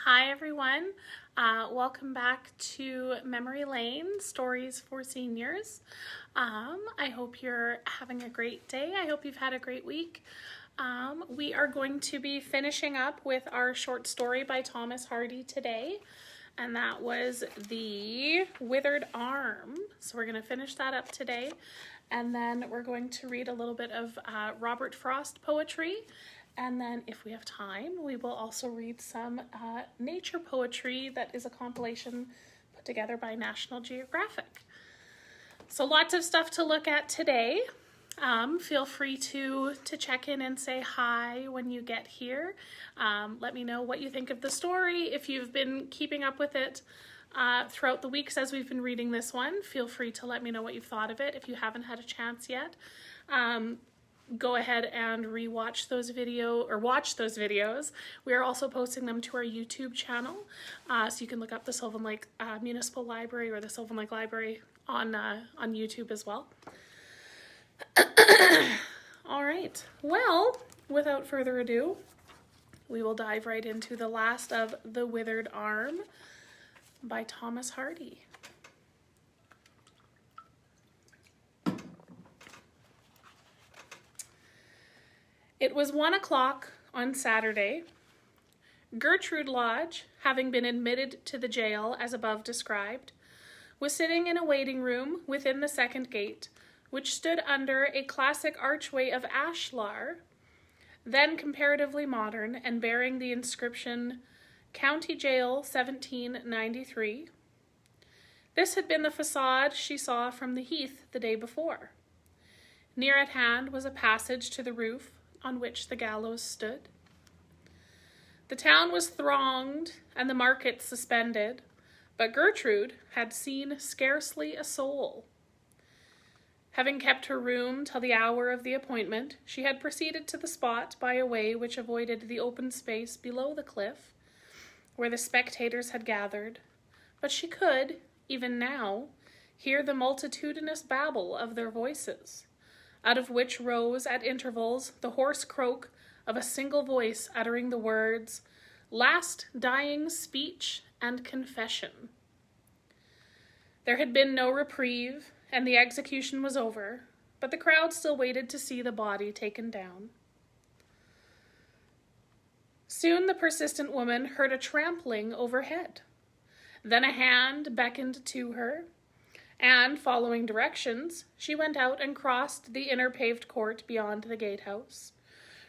Hi everyone, welcome back to Memory Lane, Stories for Seniors. I hope you're having a great day. I hope you've had a great week. We are going to be finishing up with our short story by Thomas Hardy today, and that was The Withered Arm. So we're going to finish that up today, and then we're going to read a little bit of Robert Frost poetry. And then if we have time, we will also read some nature poetry that is a compilation put together by National Geographic. So lots of stuff to look at today. Feel free to check in and say hi when you get here. Let me know what you think of the story. If you've been keeping up with it throughout the weeks as we've been reading this one, feel free to let me know what you've thought of it if you haven't had a chance yet. Go ahead and watch those videos. We are also posting them to our YouTube channel, so you can look up the Sylvan Lake Municipal Library or the Sylvan Lake Library on YouTube as well. All right, well, without further ado, we will dive right into the last of The Withered Arm by Thomas Hardy. It was 1 o'clock on Saturday. Gertrude Lodge, having been admitted to the jail as above described, was sitting in a waiting room within the second gate, which stood under a classic archway of ashlar, then comparatively modern and bearing the inscription County Jail 1793. This had been the facade she saw from the heath the day before. Near at hand was a passage to the roof on which the gallows stood. The town was thronged and the market suspended, but Gertrude had seen scarcely a soul. Having kept her room till the hour of the appointment, she had proceeded to the spot by a way which avoided the open space below the cliff, where the spectators had gathered, but she could, even now, hear the multitudinous babble of their voices, out of which rose at intervals the hoarse croak of a single voice uttering the words, "Last dying speech and confession." There had been no reprieve, and the execution was over, but the crowd still waited to see the body taken down. Soon the persistent woman heard a trampling overhead. Then a hand beckoned to her, and, following directions, she went out and crossed the inner paved court beyond the gatehouse,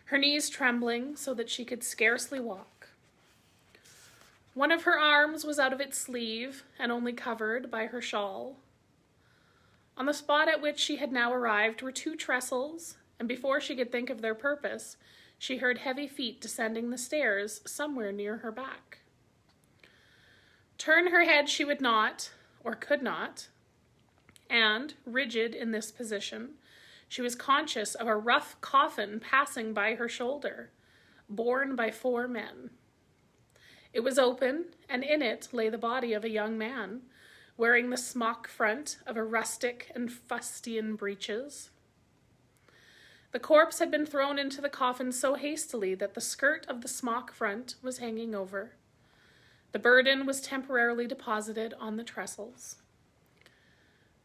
her knees trembling so that she could scarcely walk. One of her arms was out of its sleeve and only covered by her shawl. On the spot at which she had now arrived were two trestles, and before she could think of their purpose, she heard heavy feet descending the stairs somewhere near her back. Turn her head she would not, or could not, and, rigid in this position, she was conscious of a rough coffin passing by her shoulder, borne by 4 men. It was open, and in it lay the body of a young man, wearing the smock front of a rustic and fustian breeches. The corpse had been thrown into the coffin so hastily that the skirt of the smock front was hanging over. The burden was temporarily deposited on the trestles.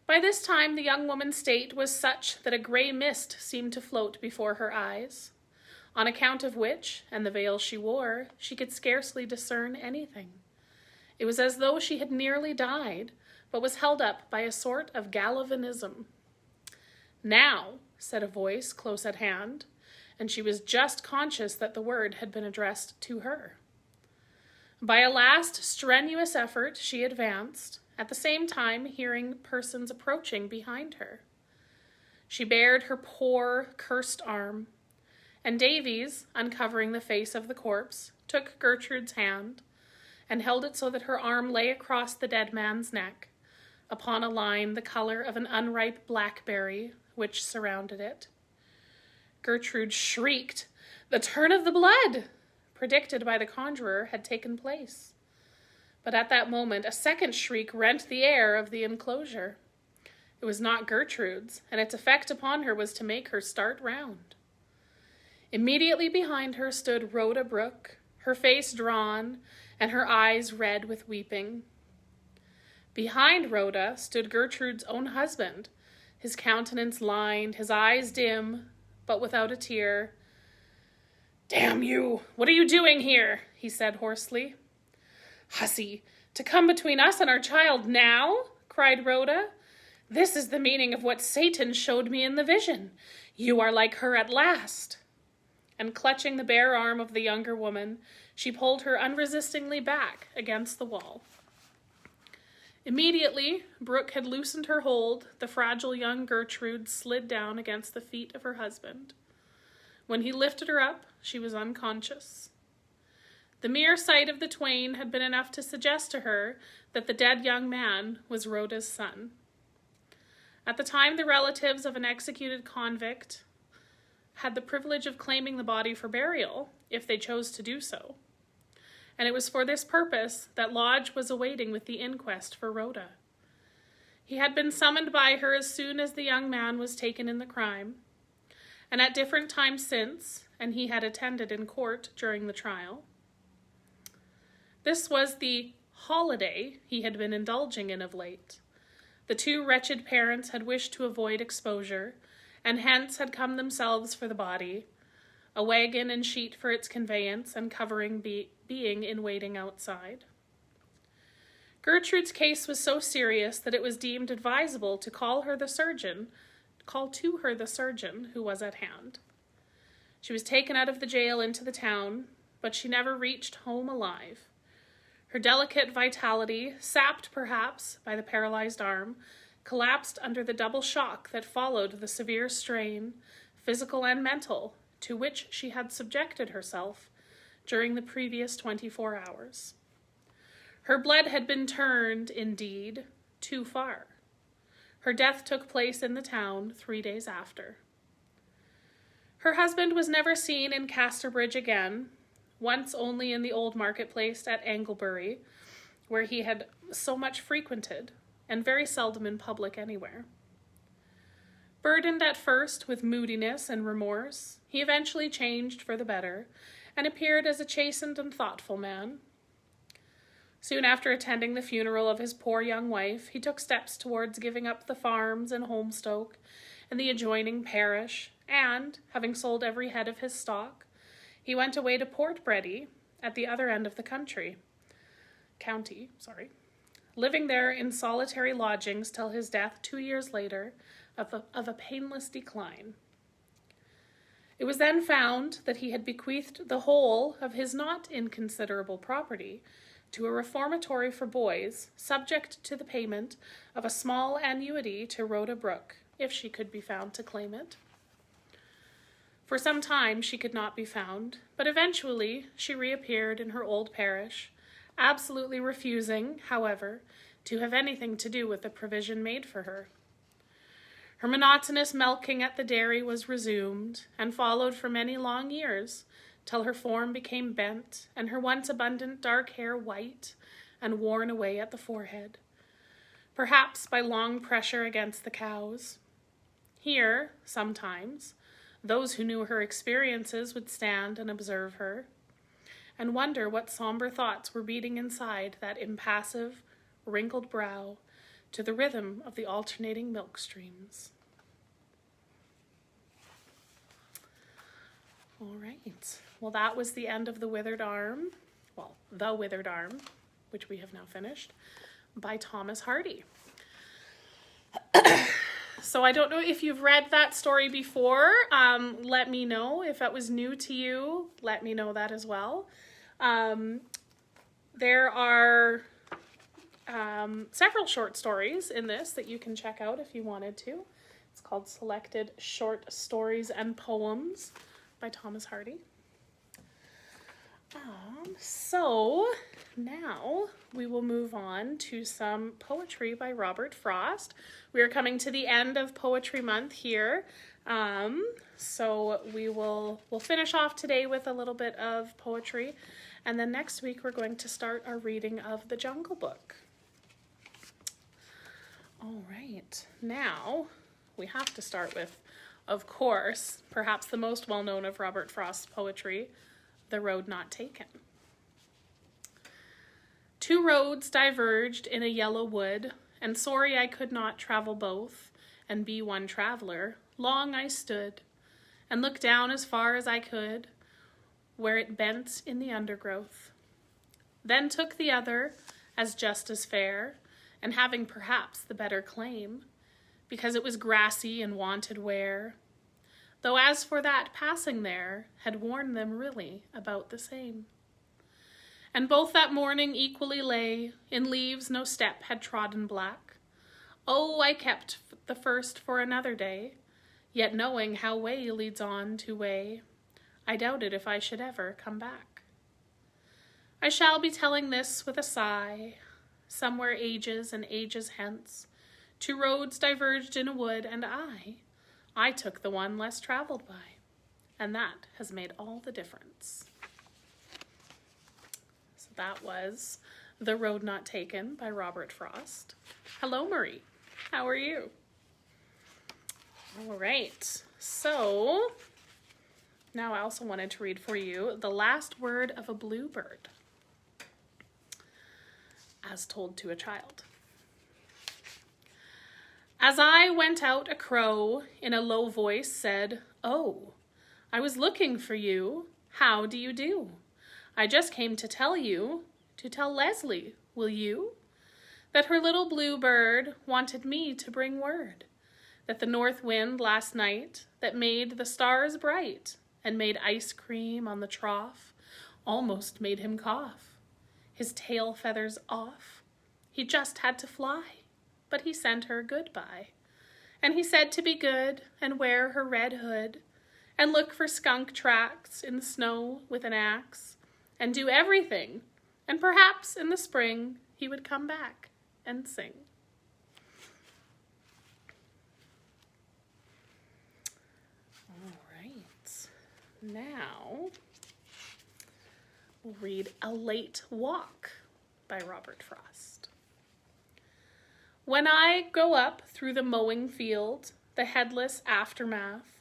By this time, the young woman's state was such that a gray mist seemed to float before her eyes, on account of which, and the veil she wore, she could scarcely discern anything. It was as though she had nearly died, but was held up by a sort of galvanism. "Now," said a voice close at hand, and she was just conscious that the word had been addressed to her. By a last strenuous effort, she advanced, at the same time hearing persons approaching behind her. She bared her poor, cursed arm, and Davies, uncovering the face of the corpse, took Gertrude's hand and held it so that her arm lay across the dead man's neck, upon a line the color of an unripe blackberry which surrounded it. Gertrude shrieked. The turn of the blood, predicted by the conjurer, had taken place. But at that moment a second shriek rent the air of the enclosure. It was not Gertrude's, and its effect upon her was to make her start round. Immediately behind her stood Rhoda Brooke, her face drawn and her eyes red with weeping. Behind Rhoda stood Gertrude's own husband, his countenance lined, his eyes dim, but without a tear. "Damn you! What are you doing here?" he said hoarsely. "Hussy, to come between us and our child now?" cried Rhoda. "This is the meaning of what Satan showed me in the vision. You are like her at last." And clutching the bare arm of the younger woman, she pulled her unresistingly back against the wall. Immediately, Brooke had loosened her hold, the fragile young Gertrude slid down against the feet of her husband. When he lifted her up, she was unconscious. The mere sight of the twain had been enough to suggest to her that the dead young man was Rhoda's son. At the time, the relatives of an executed convict had the privilege of claiming the body for burial, if they chose to do so. And it was for this purpose that Lodge was awaiting with the inquest for Rhoda. He had been summoned by her as soon as the young man was taken in the crime, and at different times since, and he had attended in court during the trial. This was the holiday he had been indulging in of late. The two wretched parents had wished to avoid exposure, and hence had come themselves for the body, a wagon and sheet for its conveyance, and covering being in waiting outside. Gertrude's case was so serious that it was deemed advisable to call to her the surgeon who was at hand. She was taken out of the jail into the town, but she never reached home alive. Her delicate vitality, sapped perhaps by the paralyzed arm, collapsed under the double shock that followed the severe strain, physical and mental, to which she had subjected herself during the previous 24 hours. Her blood had been turned, indeed, too far. Her death took place in the town 3 days after. Her husband was never seen in Casterbridge again, once only in the old marketplace at Anglebury, where he had so much frequented, and very seldom in public anywhere. Burdened at first with moodiness and remorse, he eventually changed for the better, and appeared as a chastened and thoughtful man. Soon after attending the funeral of his poor young wife, he took steps towards giving up the farms in Holmstoke and the adjoining parish, and, having sold every head of his stock, he went away to Port Bredy, at the other end of the county, living there in solitary lodgings till his death 2 years later of a painless decline. It was then found that he had bequeathed the whole of his not inconsiderable property to a reformatory for boys, subject to the payment of a small annuity to Rhoda Brooke, if she could be found to claim it. For some time she could not be found, but eventually she reappeared in her old parish, absolutely refusing, however, to have anything to do with the provision made for her. Her monotonous milking at the dairy was resumed, and followed for many long years, till her form became bent, and her once abundant dark hair white and worn away at the forehead, perhaps by long pressure against the cows. Here, sometimes, those who knew her experiences would stand and observe her, and wonder what somber thoughts were beating inside that impassive, wrinkled brow, to the rhythm of the alternating milk streams. All right. Well, that was the end of The Withered Arm, which we have now finished, by Thomas Hardy. So I don't know if you've read that story before. Let me know. If it was new to you, let me know that as well. There are several short stories in this that you can check out if you wanted to. It's called Selected Short Stories and Poems by Thomas Hardy. So now we will move on to some poetry by Robert Frost. We are coming to the end of Poetry Month here. So we'll finish off today with a little bit of poetry, and then next week we're going to start our reading of The Jungle Book. All right, now we have to start with, of course, perhaps the most well-known of Robert Frost's poetry, The Road Not Taken. Two roads diverged in a yellow wood, and sorry I could not travel both, and be one traveler. Long I stood, and looked down as far as I could, where it bent in the undergrowth. Then took the other, as just as fair, and having perhaps the better claim, because it was grassy and wanted wear, though as for that passing there, had worn them really about the same. And both that morning equally lay, in leaves no step had trodden black. Oh, I kept the first for another day, yet knowing how way leads on to way, I doubted if I should ever come back. I shall be telling this with a sigh. Somewhere ages and ages hence, two roads diverged in a wood, and I took the one less traveled by, and that has made all the difference. So that was The Road Not Taken by Robert Frost. Hello, Marie. How are you? All right. So now I also wanted to read for you The Last Word of a Bluebird, as told to a child. As I went out, a crow in a low voice said, "Oh, I was looking for you. How do you do? I just came to tell you, to tell Leslie, will you? That her little bluebird wanted me to bring word, that the north wind last night, that made the stars bright, and made ice cream on the trough, almost made him cough. His tail feathers off. He just had to fly, but he sent her goodbye. And he said to be good and wear her red hood and look for skunk tracks in the snow with an axe and do everything. And perhaps in the spring he would come back and sing." All right. Now we'll read A Late Walk by Robert Frost. When I go up through the mowing field, the headless aftermath,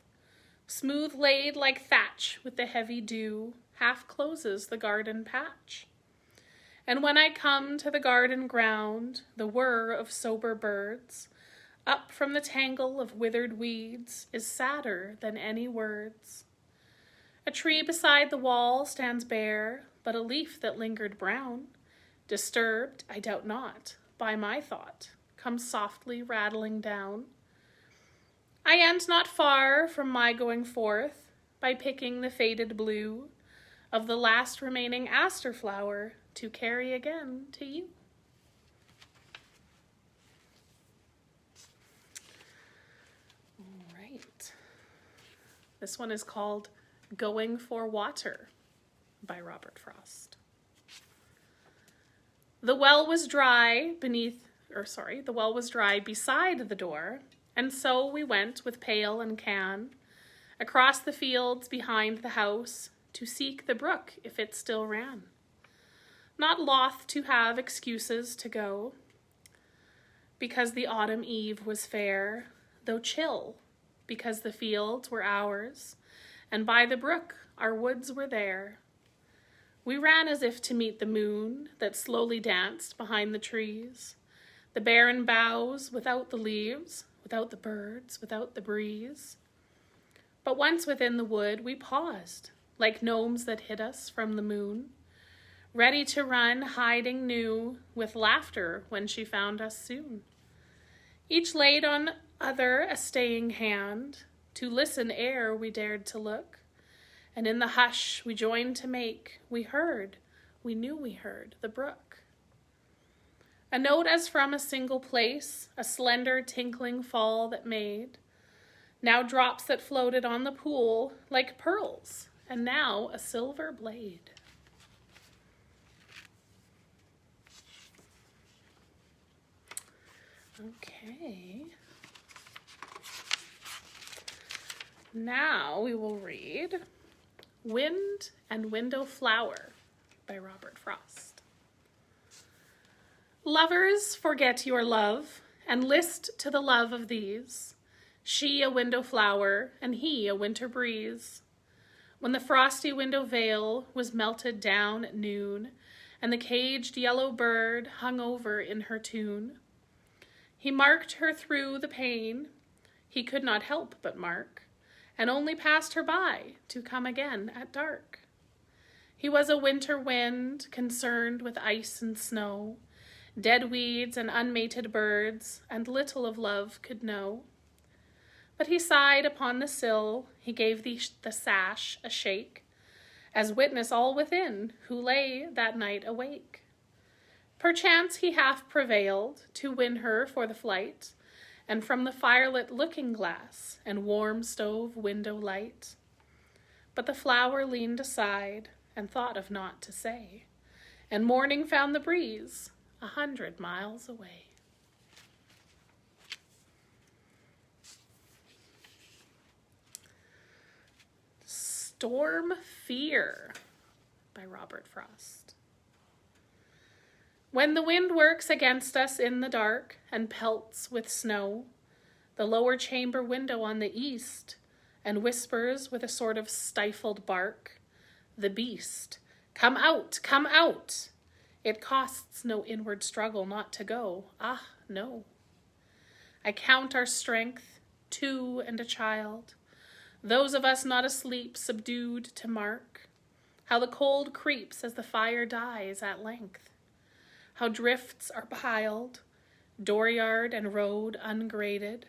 smooth laid like thatch with the heavy dew, half closes the garden patch. And when I come to the garden ground, the whir of sober birds, up from the tangle of withered weeds, is sadder than any words. A tree beside the wall stands bare, but a leaf that lingered brown, disturbed, I doubt not, by my thought, comes softly rattling down. I end not far from my going forth by picking the faded blue of the last remaining aster flower to carry again to you. All right. This one is called Going for Water by Robert Frost. The well was dry beside the door, and so we went with pail and can across the fields behind the house to seek the brook if it still ran, not loth to have excuses to go, because the autumn eve was fair, though chill, because the fields were ours, and by the brook our woods were there. We ran as if to meet the moon that slowly danced behind the trees, the barren boughs without the leaves, without the birds, without the breeze. But once within the wood we paused, like gnomes that hid us from the moon, ready to run, hiding new, with laughter when she found us soon. Each laid on other a staying hand, to listen ere we dared to look, and in the hush we joined to make, we knew we heard the brook. A note as from a single place, a slender tinkling fall that made, now drops that floated on the pool like pearls, and now a silver blade. Okay. Now we will read Wind and Window Flower by Robert Frost. Lovers, forget your love, and list to the love of these, she a window flower, and he a winter breeze. When the frosty window veil was melted down at noon, and the caged yellow bird hung over in her tune. He marked her through the pane, he could not help but mark, and only passed her by to come again at dark. He was a winter wind, concerned with ice and snow, dead weeds and unmated birds, and little of love could know. But he sighed upon the sill, he gave the sash a shake, as witness all within, who lay that night awake. Perchance he half prevailed to win her for the flight, and from the firelit looking-glass and warm stove window light. But the flower leaned aside, and thought of naught to say, and morning found the breeze 100 miles away. Storm Fear by Robert Frost. When the wind works against us in the dark and pelts with snow, the lower chamber window on the east, and whispers with a sort of stifled bark, the beast, come out, come out! It costs no inward struggle not to go, ah, no. I count our strength, 2 and a child, those of us not asleep, subdued to mark, how the cold creeps as the fire dies at length, how drifts are piled, dooryard and road ungraded,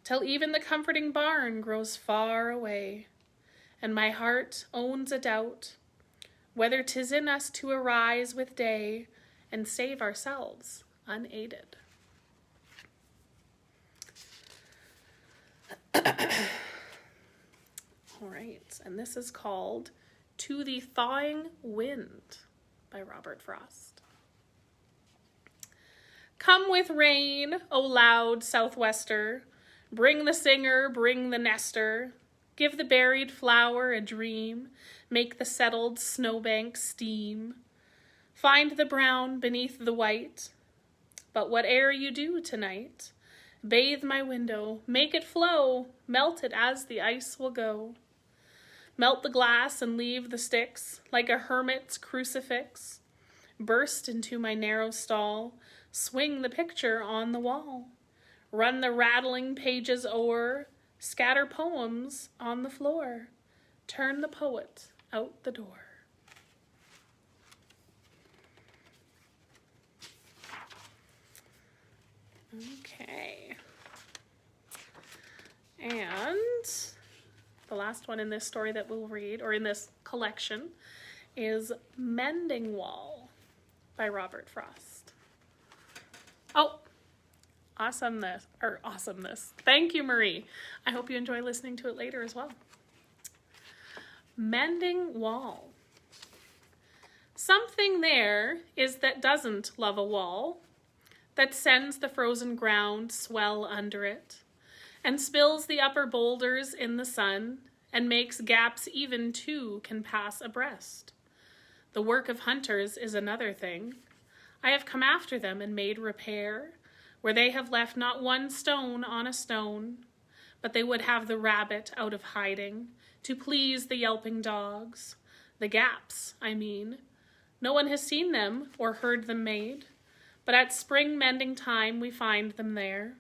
till even the comforting barn grows far away, and my heart owns a doubt, whether 'tis in us to arise with day and save ourselves unaided. All right, and this is called To the Thawing Wind by Robert Frost. Come with rain, O loud southwester, bring the singer, bring the nester, give the buried flower a dream, make the settled snowbank steam, find the brown beneath the white, but whate'er you do tonight, bathe my window, make it flow, melt it as the ice will go. Melt the glass and leave the sticks, like a hermit's crucifix. Burst into my narrow stall, swing the picture on the wall. Run the rattling pages o'er, scatter poems on the floor. Turn the poet out the door. Okay. And the last one in this story that we'll read, or in this collection, is Mending Wall by Robert Frost. Oh, awesomeness. Thank you, Marie. I hope you enjoy listening to it later as well. Mending Wall. Something there is that doesn't love a wall, that sends the frozen ground swell under it, and spills the upper boulders in the sun, and makes gaps even two can pass abreast. The work of hunters is another thing. I have come after them and made repair, where they have left not one stone on a stone, but they would have the rabbit out of hiding, to please the yelping dogs. The gaps, I mean. No one has seen them or heard them made, but at spring mending time we find them there.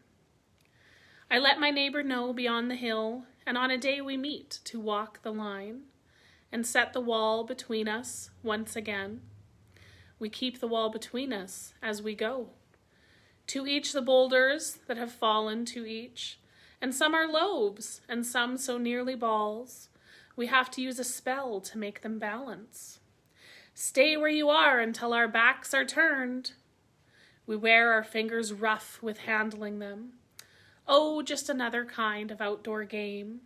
I let my neighbor know beyond the hill, and on a day we meet to walk the line, and set the wall between us once again. We keep the wall between us as we go. To each the boulders that have fallen to each, and some are lobes, and some so nearly balls, we have to use a spell to make them balance. Stay where you are until our backs are turned. We wear our fingers rough with handling them. Oh, just another kind of outdoor game.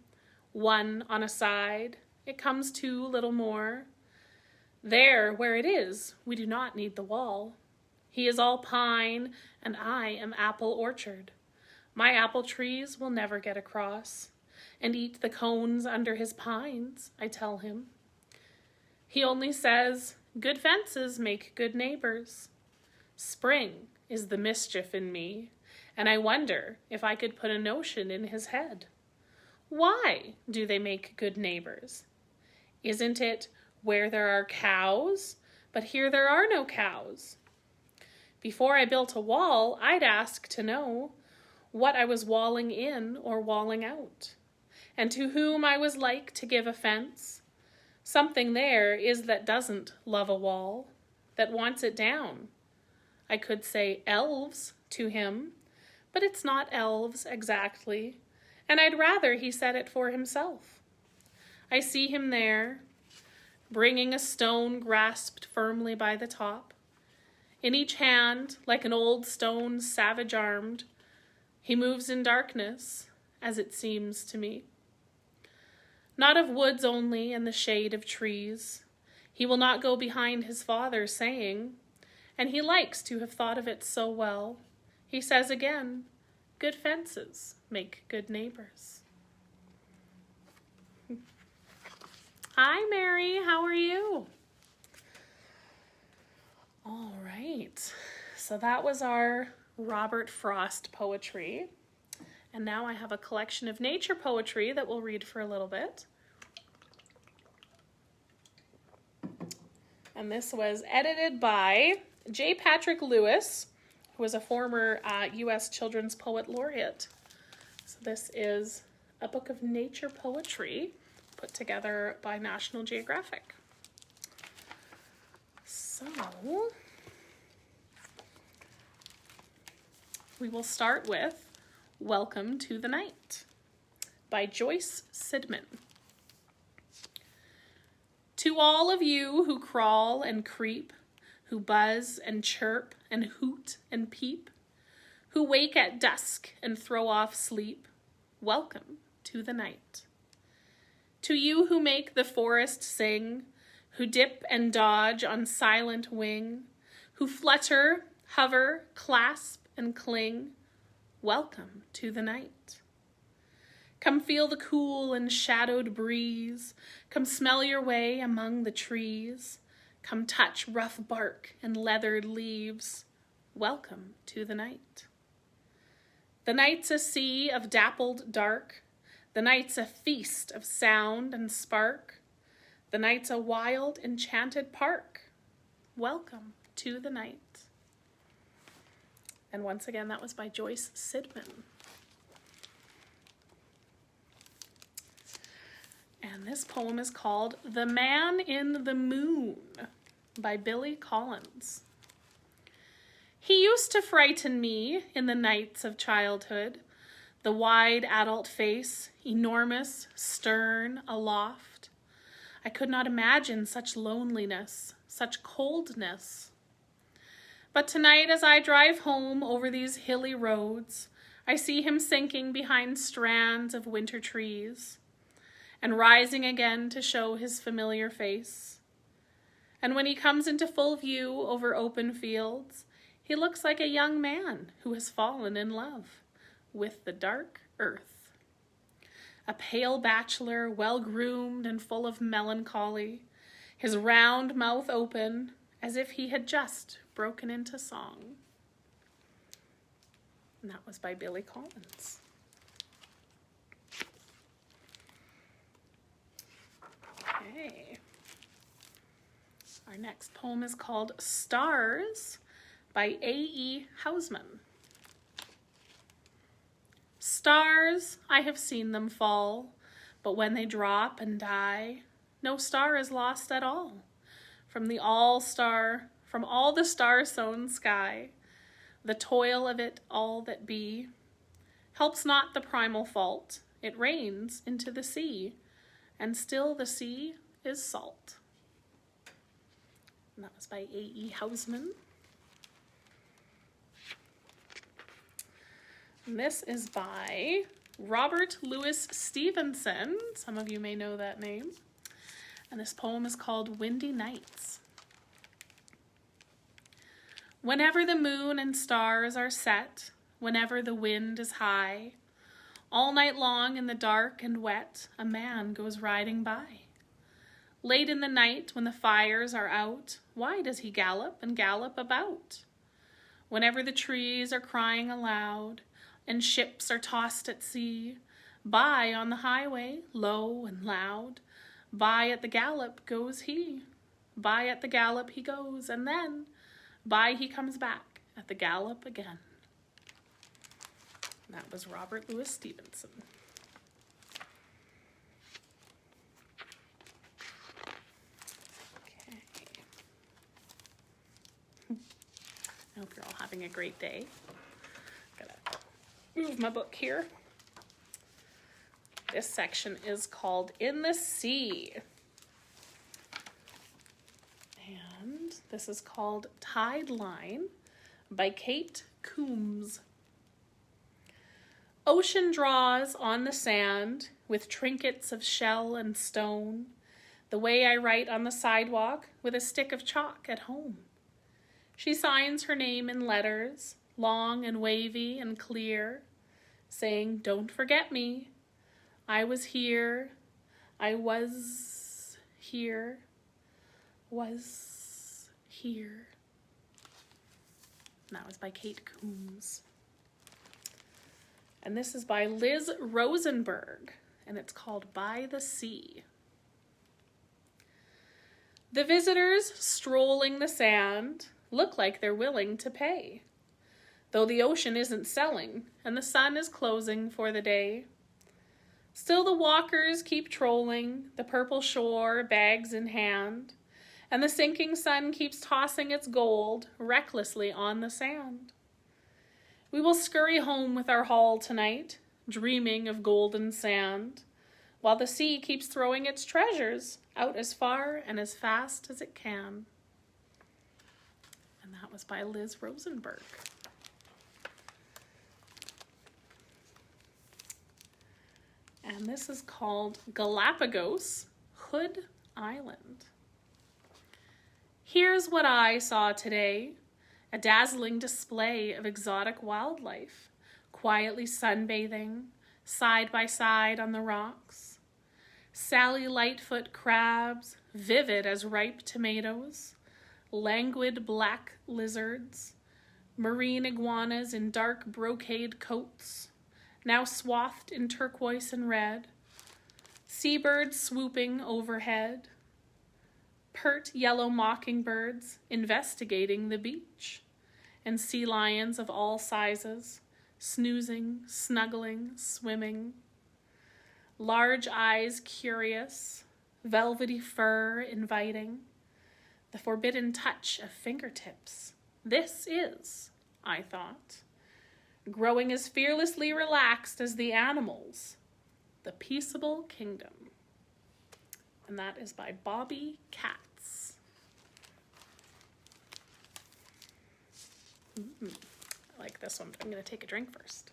One on a side, it comes to little more. There, where it is, we do not need the wall. He is all pine, and I am apple orchard. My apple trees will never get across, and eat the cones under his pines, I tell him. He only says, good fences make good neighbors. Spring is the mischief in me, and I wonder if I could put a notion in his head. Why do they make good neighbors? Isn't it where there are cows, but here there are no cows. Before I built a wall, I'd ask to know what I was walling in or walling out, and to whom I was like to give offense. Something there is that doesn't love a wall, that wants it down. I could say elves to him, but it's not elves exactly, and I'd rather he said it for himself. I see him there, bringing a stone grasped firmly by the top. In each hand, like an old stone savage-armed, he moves in darkness, as it seems to me. Not of woods only and the shade of trees. He will not go behind his father saying, and he likes to have thought of it so well. He says again, good fences make good neighbors. Hi, Mary, how are you? All right, so that was our Robert Frost poetry. And now I have a collection of nature poetry that we'll read for a little bit. And this was edited by J. Patrick Lewis, who was a former U.S. Children's Poet Laureate. So this is a book of nature poetry put together by National Geographic. So we will start with Welcome to the Night by Joyce Sidman. To all of you who crawl and creep, who buzz and chirp and hoot and peep, who wake at dusk and throw off sleep, welcome to the night. To you who make the forest sing, who dip and dodge on silent wing, who flutter, hover, clasp, and cling, welcome to the night. Come feel the cool and shadowed breeze. Come smell your way among the trees. Come touch rough bark and leathered leaves. Welcome to the night. The night's a sea of dappled dark. The night's a feast of sound and spark. The night's a wild, enchanted park. Welcome to the night. And once again, that was by Joyce Sidman. And this poem is called The Man in the Moon by Billy Collins. He used to frighten me in the nights of childhood, the wide adult face, enormous, stern, aloft. I could not imagine such loneliness, such coldness. But tonight as I drive home over these hilly roads, I see him sinking behind strands of winter trees and rising again to show his familiar face. And when he comes into full view over open fields, he looks like a young man who has fallen in love with the dark earth. A pale bachelor, well-groomed and full of melancholy, his round mouth open as if he had just broken into song. And that was by Billy Collins. Okay. Our next poem is called Stars by A.E. Hausman. Stars, I have seen them fall, but when they drop and die, no star is lost at all. From all the star-sown sky, the toil of it all that be, helps not the primal fault. It rains into the sea, and still the sea is salt. And that was by A.E. Hausman. And this is by Robert Louis Stevenson. Some of you may know that name. And this poem is called Windy Nights. Whenever the moon and stars are set, whenever the wind is high, all night long in the dark and wet, a man goes riding by. Late in the night when the fires are out, why does he gallop and gallop about? Whenever the trees are crying aloud and ships are tossed at sea, by on the highway, low and loud, by at the gallop goes he. by at the gallop he goes, and then by he comes back at the gallop again. And that was Robert Louis Stevenson. Okay. I hope you're all having a great day. Gotta move my book here. This section is called In the Sea. And this is called Tide Line by Kate Coombs. Ocean draws on the sand with trinkets of shell and stone, the way I write on the sidewalk with a stick of chalk at home. She signs her name in letters, long and wavy and clear, saying, "Don't forget me. I was here. I was here. Was here." And that was by Kate Coombs. And this is by Liz Rosenberg, and it's called By the Sea. The visitors strolling the sand look like they're willing to pay, though the ocean isn't selling and the sun is closing for the day. Still the walkers keep trolling the purple shore, bags in hand, and the sinking sun keeps tossing its gold recklessly on the sand. We will scurry home with our haul tonight, dreaming of golden sand, while the sea keeps throwing its treasures out as far and as fast as it can. And that was by Liz Rosenberg. And this is called Galapagos, Hood Island. Here's what I saw today, a dazzling display of exotic wildlife, quietly sunbathing, side by side on the rocks. Sally Lightfoot crabs, vivid as ripe tomatoes, languid black lizards, marine iguanas in dark brocade coats, now swathed in turquoise and red, seabirds swooping overhead, pert yellow mockingbirds investigating the beach, and sea lions of all sizes, snoozing, snuggling, swimming, large eyes curious, velvety fur inviting, the forbidden touch of fingertips. This is, I thought, growing as fearlessly relaxed as the animals, the peaceable kingdom. And that is by Bobby Katz. I like this one, but I'm going to take a drink first.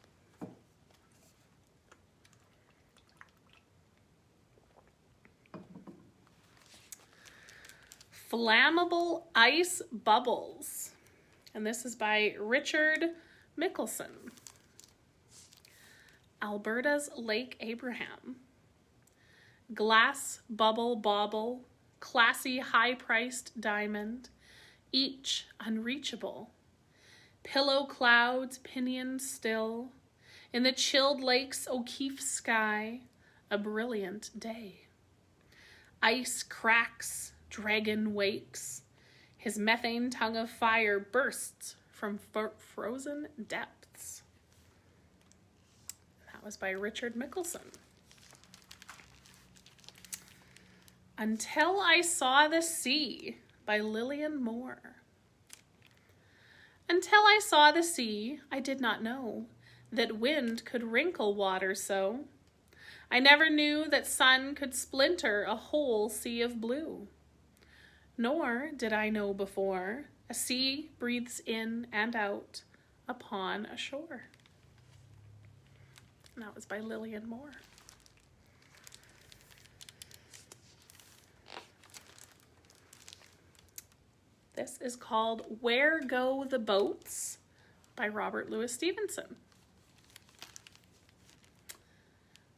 Flammable Ice Bubbles. And this is by Richard Mickelson. Alberta's Lake Abraham. Glass bubble bauble, classy high-priced diamond, each unreachable. Pillow clouds pinioned still, in the chilled lake's O'Keefe sky, a brilliant day. Ice cracks, dragon wakes, his methane tongue of fire bursts from frozen depths. That was by Richard Mickelson. Until I Saw the Sea by Lillian Moore. Until I saw the sea, I did not know that wind could wrinkle water so. I never knew that sun could splinter a whole sea of blue. Nor did I know before a sea breathes in and out upon a shore. And that was by Lillian Moore. This is called Where Go the Boats by Robert Louis Stevenson.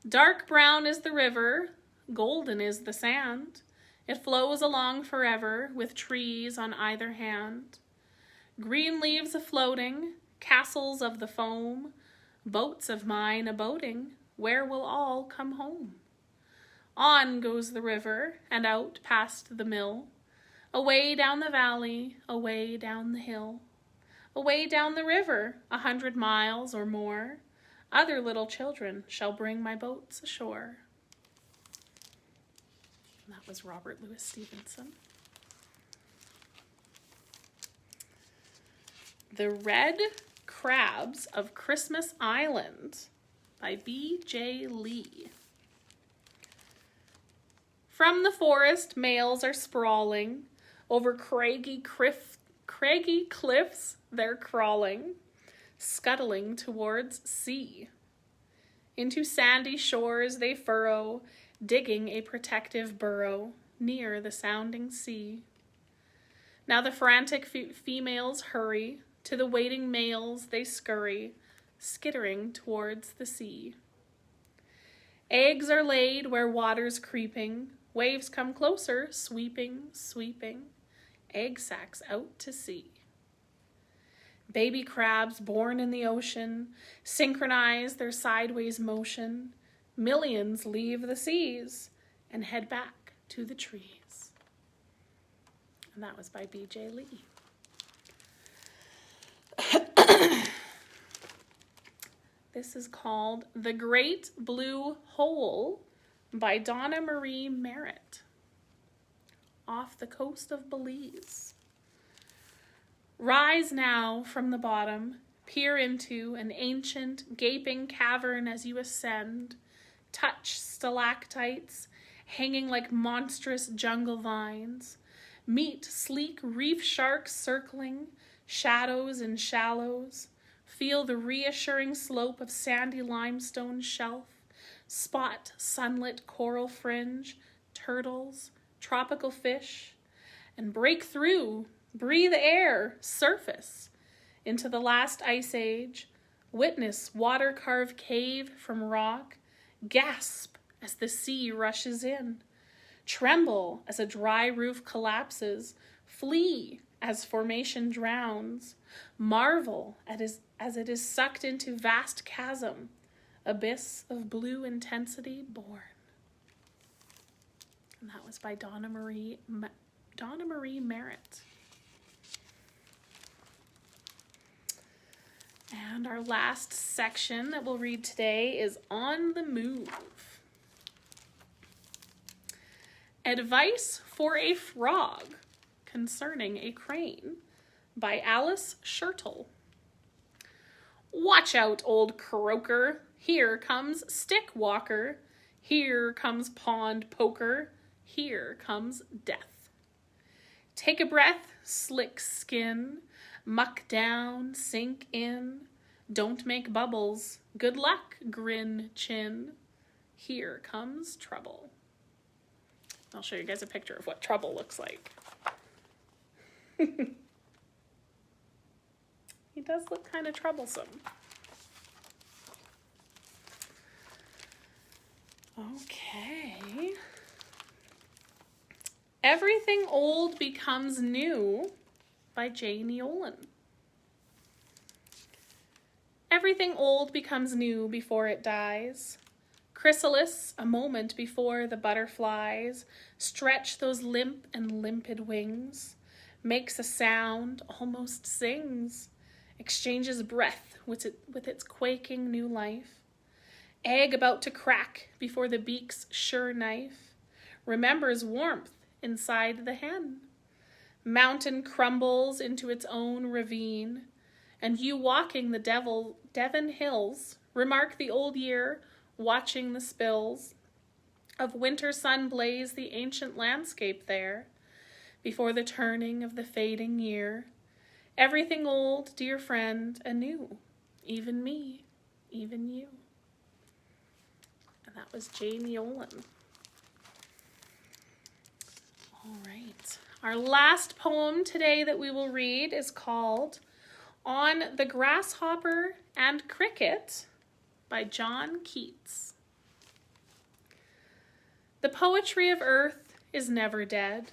Dark brown is the river, golden is the sand. It flows along forever with trees on either hand. Green leaves a-floating, castles of the foam, boats of mine a-boating, where will all come home? On goes the river and out past the mill. Away down the valley, away down the hill, away down the river, 100 miles or more, other little children shall bring my boats ashore. And that was Robert Louis Stevenson. The Red Crabs of Christmas Island by B.J. Lee. From the forest, males are sprawling. Over craggy cliffs they're crawling, scuttling towards sea. Into sandy shores they furrow, digging a protective burrow near the sounding sea. Now the frantic females hurry, to the waiting males they scurry, skittering towards the sea. Eggs are laid where water's creeping, waves come closer, sweeping, sweeping, egg sacs out to sea. Baby crabs born in the ocean synchronize their sideways motion. Millions leave the seas and head back to the trees. And that was by B.J. Lee. This is called The Great Blue Hole by Donna Marie Merritt, off the coast of Belize. Rise now from the bottom, peer into an ancient, gaping cavern as you ascend. Touch stalactites hanging like monstrous jungle vines. Meet sleek reef sharks circling, shadows in shallows. Feel the reassuring slope of sandy limestone shelf. Spot sunlit coral fringe, turtles, tropical fish, and break through, breathe air, surface into the last ice age. Witness water-carved cave from rock. Gasp as the sea rushes in. Tremble as a dry roof collapses. Flee as formation drowns. Marvel as it is sucked into vast chasm, abyss of blue intensity born. And that was by Donna Marie Merritt. And our last section that we'll read today is On the Move. Advice for a Frog Concerning a Crane by Alice Schertle. Watch out, old croaker. Here comes stick walker. Here comes pond poker. Here comes death. Take a breath, slick skin. Muck down, sink in. Don't make bubbles. Good luck, grin chin. Here comes trouble. I'll show you guys a picture of what trouble looks like. He does look kind of troublesome. Okay. Everything Old Becomes New by Jane Yolen. Everything old becomes new before it dies. Chrysalis, a moment before the butterflies stretch those limp and limpid wings, makes a sound, almost sings, exchanges breath with its quaking new life. Egg about to crack before the beak's sure knife, remembers warmth inside the hen. Mountain crumbles into its own ravine, and you walking the Devon hills remark the old year, watching the spills of winter sun blaze the ancient landscape there, before the turning of the fading year. Everything old, dear friend, anew, even me, even you. And that was Jane Yolen. All right. Our last poem today that we will read is called On the Grasshopper and Cricket by John Keats. The poetry of earth is never dead.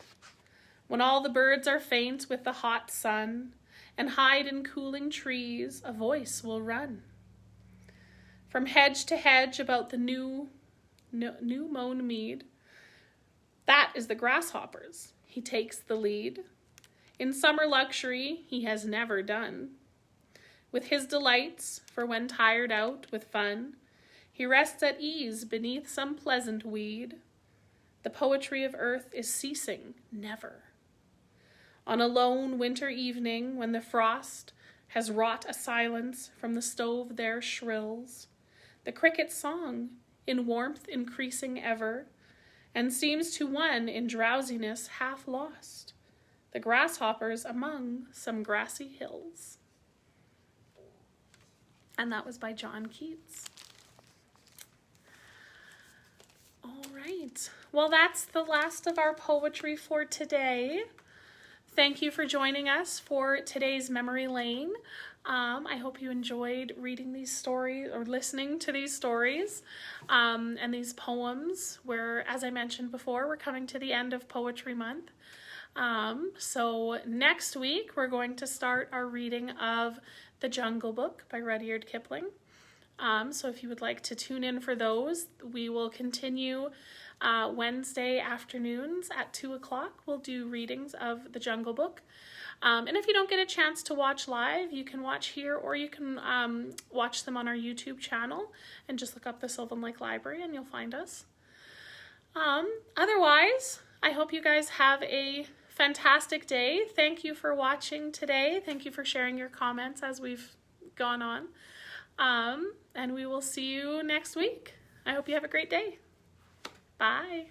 When all the birds are faint with the hot sun and hide in cooling trees, a voice will run. From hedge to hedge about the new mown mead, that is the grasshopper's. he takes the lead. In summer luxury he has never done. With his delights, for when tired out with fun, he rests at ease beneath some pleasant weed. The poetry of earth is ceasing never. On a lone winter evening, when the frost has wrought a silence from the stove there shrills, the cricket's song, in warmth increasing ever, and seems to one in drowsiness half lost, the grasshoppers among some grassy hills. And that was by John Keats. All right. Well, that's the last of our poetry for today. Thank you for joining us for today's Memory Lane. I hope you enjoyed reading these stories or listening to these stories and these poems where, as I mentioned before, we're coming to the end of Poetry Month. So next week, we're going to start our reading of The Jungle Book by Rudyard Kipling. So if you would like to tune in for those, we will continue Wednesday afternoons at 2 o'clock. We'll do readings of The Jungle Book. And if you don't get a chance to watch live, you can watch here or you can watch them on our YouTube channel and just look up the Sylvan Lake Library and you'll find us. Otherwise, I hope you guys have a fantastic day. Thank you for watching today. Thank you for sharing your comments as we've gone on. And we will see you next week. I hope you have a great day. Bye.